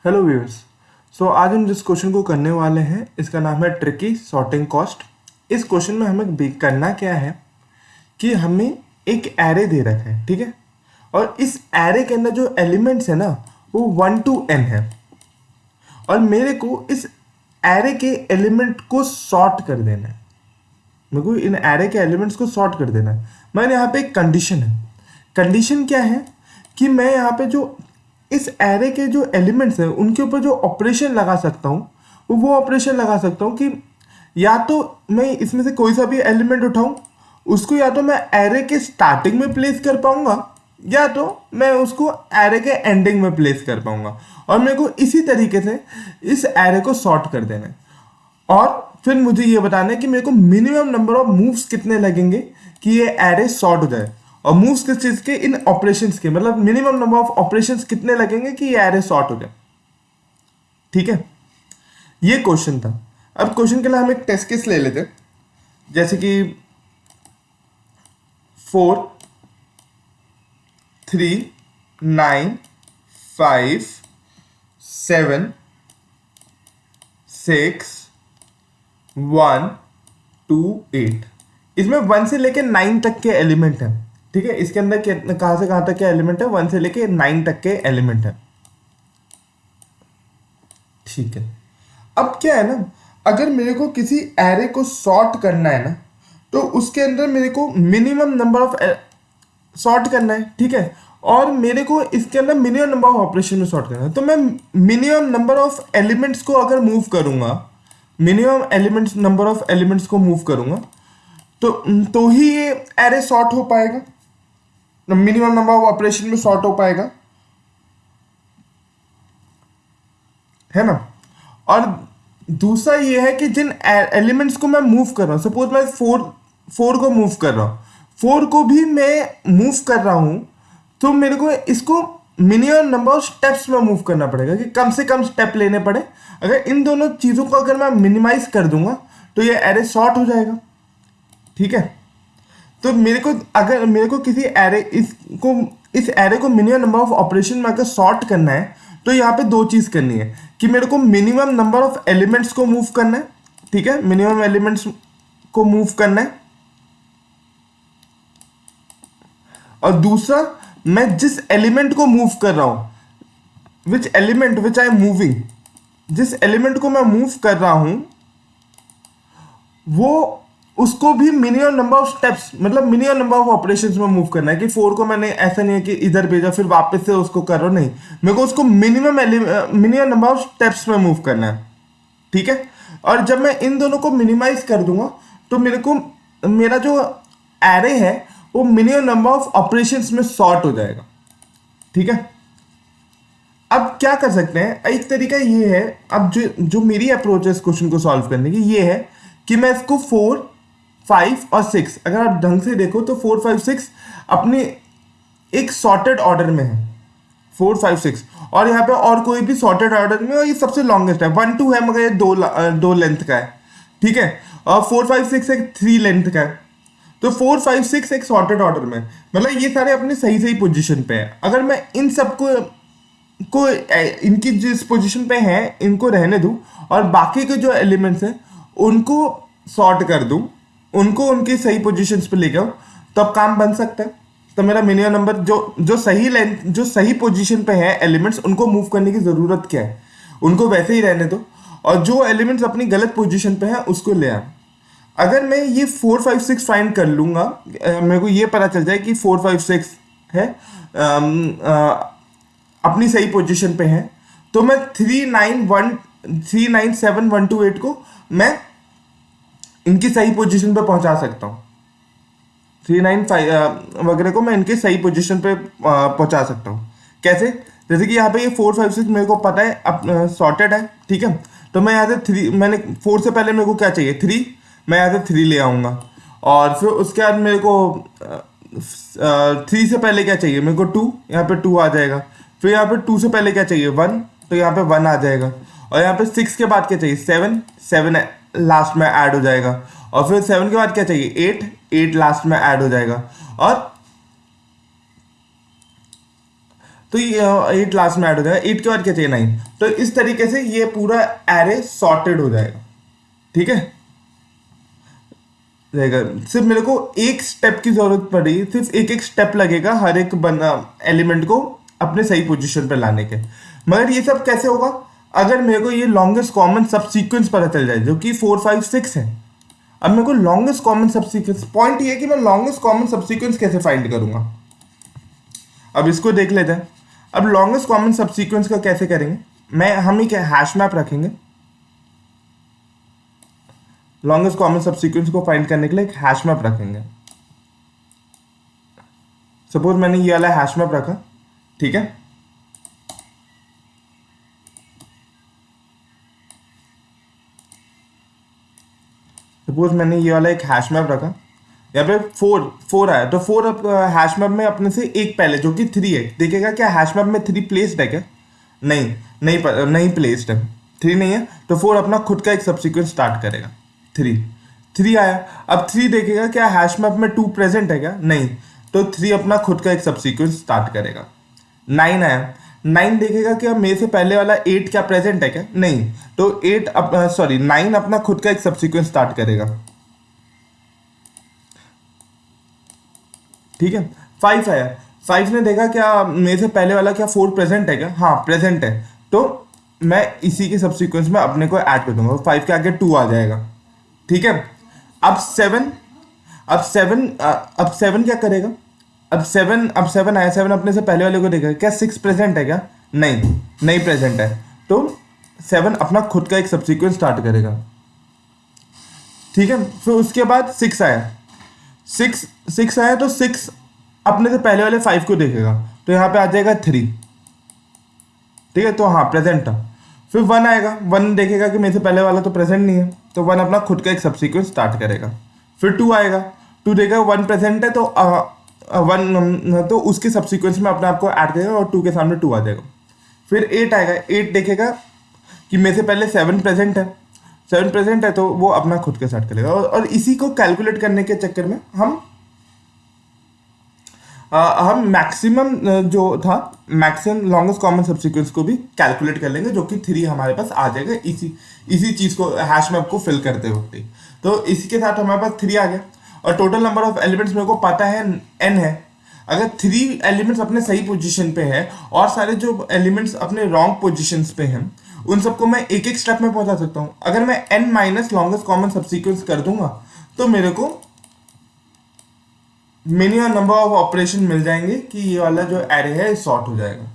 Hello viewers. आज हम जिस क्वेश्चन को करने वाले हैं इसका नाम है ट्रिकी सॉर्टिंग कॉस्ट। इस क्वेश्चन में हमें करना क्या है कि हमें एक एरे दे रखा है, ठीक है, और इस एरे के अंदर जो एलिमेंट्स है ना वो 1 to n है और मेरे को इस एरे के एलिमेंट को सॉर्ट कर देना है। मेरे को इन एरे के एलिमेंट्स को सॉर्ट कर देना है। मैंने यहाँ पे एक कंडीशन है। कंडीशन क्या है कि मैं यहाँ पे जो इस एरे के जो एलिमेंट्स हैं उनके ऊपर जो ऑपरेशन लगा सकता हूँ वो ऑपरेशन लगा सकता हूँ कि या तो मैं इसमें से कोई सा भी एलिमेंट उठाऊँ, उसको या तो मैं एरे के स्टार्टिंग में प्लेस कर पाऊंगा या तो मैं उसको एरे के एंडिंग में प्लेस कर पाऊंगा, और मेरे को इसी तरीके से इस एरे को सॉर्ट कर देना है। और फिर मुझे ये बताना है कि मेरे को मिनिमम नंबर ऑफ मूव्स कितने लगेंगे कि ये एरे सॉर्ट हो जाए। और मूव्स किस चीज के? इन ऑपरेशंस के, मतलब मिनिमम नंबर ऑफ ऑपरेशंस कितने लगेंगे कि ये एरे सॉर्ट हो जाए। ठीक है, ये क्वेश्चन था। अब क्वेश्चन के लिए हम एक टेस्ट केस ले लेते हैं, जैसे कि 4 3 9 5 7 6 1 2 8। इसमें 1 से लेके 9 तक के एलिमेंट हैं। ठीक है, इसके अंदर कहां से कहां तक के एलिमेंट है? 1 से लेके 9 तक के एलिमेंट है। ठीक है, अब क्या है ना, अगर मेरे को किसी एरे को सॉर्ट करना है ना तो उसके अंदर मेरे को मिनिमम नंबर ऑफ सॉर्ट करना है। ठीक है, और मेरे को इसके अंदर मिनिमम नंबर ऑफ ऑपरेशन में सॉर्ट करना है, तो मैं मिनिमम नंबर ऑफ एलिमेंट्स को अगर मूव करूंगा, minimum elements number of elements को मूव करूंगा तो ही ये एरे सॉर्ट हो पाएगा, मिनिमम नंबर ऑफ ऑपरेशन में सॉर्ट हो पाएगा, है ना। और दूसरा ये है कि जिन एलिमेंट्स को मैं मूव कर रहा हूं, सपोज मैं फोर को मूव कर रहा हूं, 4 को भी मैं मूव कर रहा हूं, तो मेरे को इसको मिनिमम नंबर ऑफ स्टेप्स में मूव करना पड़ेगा कि कम से कम स्टेप लेने पड़े। अगर इन दोनों चीज़ों को अगर मैं मिनिमाइज कर दूंगा तो ये एरे सॉर्ट हो जाएगा। ठीक है, तो मेरे को किसी एरे इस एरे को मिनिमम नंबर ऑफ ऑपरेशन में अगर सॉर्ट करना है तो यहाँ पे दो चीज़ करनी है कि मेरे को मिनिमम नंबर ऑफ एलिमेंट्स को मूव करना है। ठीक है, मिनिमम एलिमेंट्स को मूव करना है, और दूसरा मैं जिस एलिमेंट को मूव कर रहा हूं, which element which I am moving, जिस एलिमेंट को मैं मूव कर रहा हूं वो उसको भी मिनिमम नंबर ऑफ स्टेप्स, मतलब मिनिमम नंबर ऑफ ऑपरेशंस में मूव करना है कि 4 को मैंने ऐसा नहीं है कि इधर भेजा फिर वापस से उसको कर रहा हूं, नहीं, मेरे को उसको मिनिमम नंबर ऑफ स्टेप्स में मूव करना है। ठीक है, और जब मैं इन दोनों को मिनिमाइज कर दूंगा तो मेरा जो एरे है वो मिनिमम नंबर ऑफ ऑपरेशंस में सॉर्ट हो जाएगा। ठीक है, अब क्या कर सकते हैं, एक तरीका ये है, अब जो मेरी अप्रोच है इस क्वेश्चन को सॉल्व करने की ये है कि मैं इसको 4 5 और 6, अगर आप ढंग से देखो तो 4 5 6 अपने एक सॉर्टेड ऑर्डर में है, 4 5 6, और यहाँ पे और कोई भी सॉर्टेड ऑर्डर में, और ये सबसे लॉन्गेस्ट है। 1 2 है मगर ये दो लेंथ का है। ठीक है, और 4 5 6 एक 3 लेंथ का है, तो 4 5 6 एक सॉर्टेड ऑर्डर में, मतलब ये सारे अपने सही सही पोजीशन पे है। अगर मैं इन सबको इनकी जिस पोजीशन पे हैं इनको रहने दूं और बाकी के जो एलिमेंट्स हैं उनको सॉर्ट कर दूं, उनको उनकी सही पोजीशंस पे लेके आऊं, तो अब काम बन सकता है। तो मेरा मिनिमम नंबर जो सही लेंथ, जो सही पोजीशन पे है एलिमेंट्स, उनको मूव करने की ज़रूरत क्या है, उनको वैसे ही रहने दो, और जो एलिमेंट्स अपनी गलत पोजीशन पे हैं उसको ले आए। अगर मैं ये 4 5 6 फाइंड कर लूंगा, मेरे को ये पता चल जाए कि 4 5 6 है, अपनी सही पोजीशन पे है, तो मैं 3 9 7 1 2 8 को मैं इनकी सही पोजीशन पे पहुंचा सकता हूँ। 3 9 5 वगैरह को मैं इनके सही पोजीशन पे पहुंचा सकता हूँ। कैसे? जैसे कि यहाँ पे ये 4 5 6 मेरे को पता है अब सॉर्टेड है। ठीक है, तो मैं यहाँ से 3, मैंने 4 से पहले मेरे को क्या चाहिए? 3, मैं यहाँ से 3 ले आऊँगा, और फिर उसके बाद मेरे को 3 से पहले क्या चाहिए? मेरे को 2, यहाँ पे 2 आ जाएगा। फिर यहाँ पे 2 से पहले क्या चाहिए? 1, तो यहाँ पे 1 आ जाएगा। और यहाँ पे 6 के बाद क्या चाहिए? 7 लास्ट में ऐड हो जाएगा। और फिर 7 के बाद क्या चाहिए? 8 लास्ट में ऐड हो जाएगा। और तो ये 8 लास्ट में ऐड हो जाएगा, 8 के बाद क्या चाहिए 9। तो इस तरीके से ये पूरा एरे सॉर्टेड हो जाएगा, ठीक है रहेगा। सिर्फ मेरे को एक स्टेप की जरूरत पड़ी, सिर्फ एक एक स्टेप लगेगा हर एक एलिमेंट को अपने सही पोजीशन पे लाने के। मगर ये सब कैसे होगा, अगर मेरे को ये लॉन्गेस्ट कॉमन सब सीक्वेंस पता चल जाए जो कि 4 5 6 है। अब मेरे को longest common sub sequence, point ये है कि मैं लॉन्गेस्ट कॉमन सब सीक्वेंस कैसे फाइंड करूंगा। अब इसको देख लेते हैं। अब लॉन्गेस्ट कॉमन सब सीक्वेंस का कैसे करेंगे, हम ही हैश मैप रखेंगे। लॉन्गेस्ट कॉमन सब सीक्वेंस को फाइंड करने के लिए एक हैश मैप रखेंगे। सपोज मैंने ये वाला हैश मैप रखा, ठीक है। सपोज मैंने ये वाला एक हैश मैप रखा, यहाँ पे 4 आया, तो 4 हैश मैप में अपने से एक पहले जो कि 3 है, देखेगा क्या हैश मैप में 3 प्लेस्ड है क्या, नहीं प्लेस्ड है, 3 नहीं है। तो 4 अपना खुद का एक सबसीक्वेंस स्टार्ट करेगा। 3 आया, अब 3 देखेगा क्या हैश मैप में 2 प्रेजेंट है क्या, नहीं, तो 3 अपना खुद का एक सबसीक्वेंस स्टार्ट करेगा। 9 आया, 9 देखेगा क्या मेरे से पहले वाला 8 क्या प्रेजेंट है क्या, नहीं, तो 9 अपना खुद का एक सबसीक्वेंस स्टार्ट करेगा, ठीक है। 5 आया, 5 ने देखा क्या मेरे से पहले वाला क्या 4 प्रेजेंट है क्या, हाँ प्रेजेंट है, तो मैं इसी के सबसीक्वेंस में अपने को ऐड कर दूंगा, 5 के आगे 2 आ जाएगा, ठीक है। अब 7 क्या करेगा, अब 7 आया, 7 अपने से पहले वाले को देखेगा क्या 6 प्रेजेंट है क्या, नहीं प्रेजेंट है, तो 7 अपना खुद का एक सबसीक्वेंस स्टार्ट करेगा, ठीक है। फिर उसके बाद 6 आया, 6 आया, तो 6 अपने से पहले वाले 5 को देखेगा, तो यहाँ पे आ जाएगा 3, ठीक है, तो हाँ प्रेजेंट था। फिर 1 आएगा, 1 देखेगा कि मेरे से पहले वाला तो प्रेजेंट नहीं है, तो 1 अपना खुद का एक सबसीक्वेंस स्टार्ट करेगा। फिर 2 आएगा, 2 देखेगा 1 प्रेजेंट है, तो 1 तो उसके सबसीक्वेंस में अपने आप को ऐड करेगा और 2 के सामने 2 आ जाएगा। फिर 8 आएगा, 8 देखेगा कि मेरे से पहले 7 प्रेजेंट है, 7 प्रेजेंट है, तो वो अपना खुद के साथ करेगा। और इसी को कैलकुलेट करने के चक्कर में हम मैक्सिमम जो था मैक्सिमम लॉन्गेस्ट कॉमन सबसीक्वेंस को भी कैलकुलेट कर लेंगे, जो कि 3 हमारे पास आ जाएगा इसी चीज़ को हैश मैप को फिल करते वक्त ही। तो इसी के साथ हमारे पास 3 आ गया, और टोटल नंबर ऑफ एलिमेंट्स मेरे को पता है n है। अगर 3 एलिमेंट्स अपने सही पोजीशन पे हैं और सारे जो एलिमेंट्स अपने रॉन्ग पोजीशंस पे हैं, उन सबको मैं एक एक स्टेप में पहुंचा सकता हूँ। अगर मैं n minus longest common subsequence कर दूंगा, तो मेरे को मिनिमम नंबर ऑफ ऑपरेशन मिल जाएंगे कि ये वाला जो एरे है सॉर्ट हो जाएगा,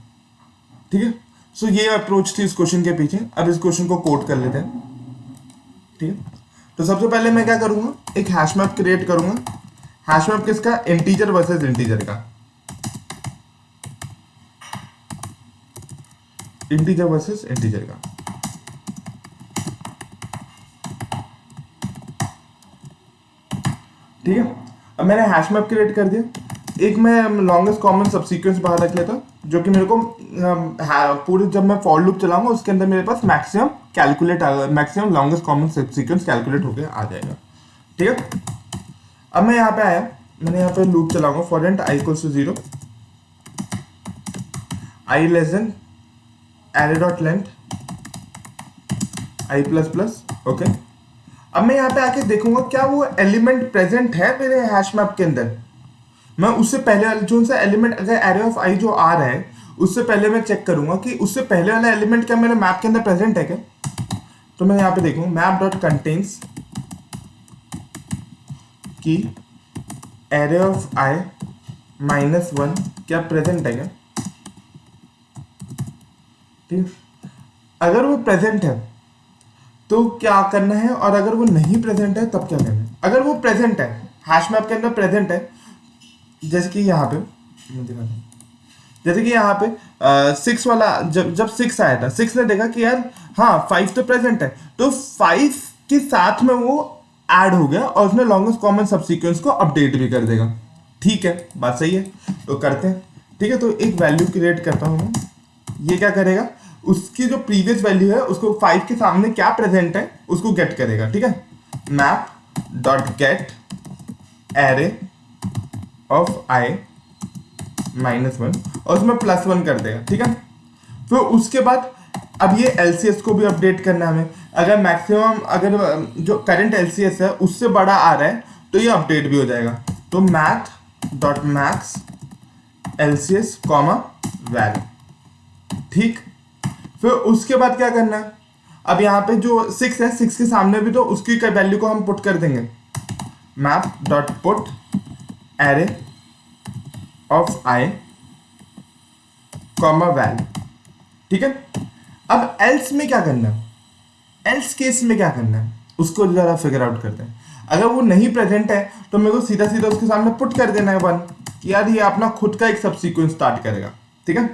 ठीक है। सो ये अप्रोच थी इस क्वेश्चन के पीछे। अब इस क्वेश्चन को कोड कर लेते हैं, ठीक है। तो सबसे पहले मैं क्या करूंगा, एक हैश मैप क्रिएट करूंगा। हैश मैप किसका, इंटीजर वर्सेस इंटीजर का, इंटीजर वर्सेस इंटीजर का, ठीक है। अब मैंने हैश मैप क्रिएट कर दिया। एक मैं लॉन्गेस्ट कॉमन सबसीक्वेंस बाहर रख लेता, जो कि मेरे को पूरे जब मैं फॉर लूप चलाऊंगा उसके अंदर मेरे पास maximum longest common subsequence calculate होकर आ जाएगा, ठीक है। अब मैं यहाँ पे आया, मैंने यहाँ पे लूप चलाऊंगा for int i equals to 0, i less than array dot length i plus plus, okay. अब मैं यहाँ पे आके देखूंगा क्या वो एलिमेंट प्रेजेंट है मेरे हैश मैप के अंदर। मैं उससे पहले वाले जो सा एलिमेंट, अगर एरे ऑफ आई जो आ रहा है, उससे पहले मैं चेक करूंगा कि उससे पहले वाला एलिमेंट क्या मेरे मैप के अंदर प्रेजेंट है क्या। तो मैं यहाँ पे देखूंगा मैप डॉट कंटेन्स कि एरे ऑफ आई -1 क्या प्रेजेंट है क्या, ठीक। अगर वो प्रेजेंट है तो क्या करना है, और अगर वो नहीं प्रेजेंट है तब क्या करना है। अगर वो प्रेजेंट है, हैश मैप के अंदर प्रेजेंट है, जैसे कि यहाँ पे मैं दिखाता हूँ, जैसे कि यहाँ पे 6 वाला जब 6 आया था, 6 ने देखा कि यार हाँ 5 तो प्रेजेंट है, तो 5 के साथ में वो ऐड हो गया और उसने लॉन्गेस्ट कॉमन सबसीक्वेंस को अपडेट भी कर देगा, ठीक है, बात सही है। तो करते हैं, ठीक है। तो एक वैल्यू क्रिएट करता हूँ मैं, ये क्या करेगा, उसकी जो प्रीवियस वैल्यू है उसको 5 के सामने क्या प्रेजेंट है उसको गेट करेगा, ठीक है। Map dot gate array of i -1, और उसमें +1 कर देगा, ठीक है। फिर उसके बाद अब ये LCS को भी अपडेट करना है हमें। अगर मैक्सिमम, अगर जो करंट LCS है उससे बड़ा आ रहा है तो ये अपडेट भी हो जाएगा। तो math.max LCS कॉमा वैल, ठीक। फिर उसके बाद क्या करना है, अब यहाँ पे जो 6 है, 6 के सामने भी तो उसकी वैल्यू को हम पुट कर देंगे, map.put array of I comma val, ठीक है। अब एल्स में क्या करना है, एल्स केस में क्या करना है उसको जरा फिगर आउट करते हैं। अगर वो नहीं प्रेजेंट है तो मेरे को सीधा सीधा उसके सामने पुट कर देना है 1, कि यार ये अपना खुद का एक सब सीक्वेंस स्टार्ट करेगा, ठीक है।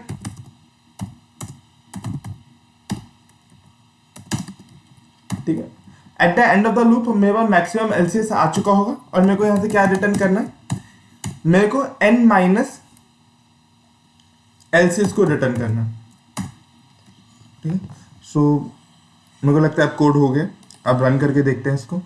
ठीक है, at the end of the loop मेरे पास मैक्सिमम LCS आ चुका होगा और मेरे को यहां से क्या रिटर्न करना है, मेरे को n माइनस LCS को रिटर्न करना है, ठीक है। सो मेरे को लगता है अब कोड हो गया, अब रन करके देखते हैं इसको।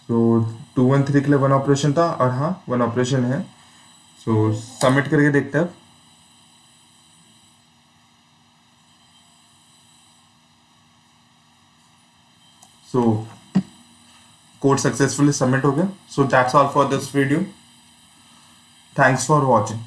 तो 2 1 3 के लिए 1 ऑपरेशन था और हाँ 1 ऑपरेशन है। सो सबमिट करके देखते हैं अब। सो कोड सक्सेसफुली सबमिट हो गया। So that's all for this video, thanks for watching.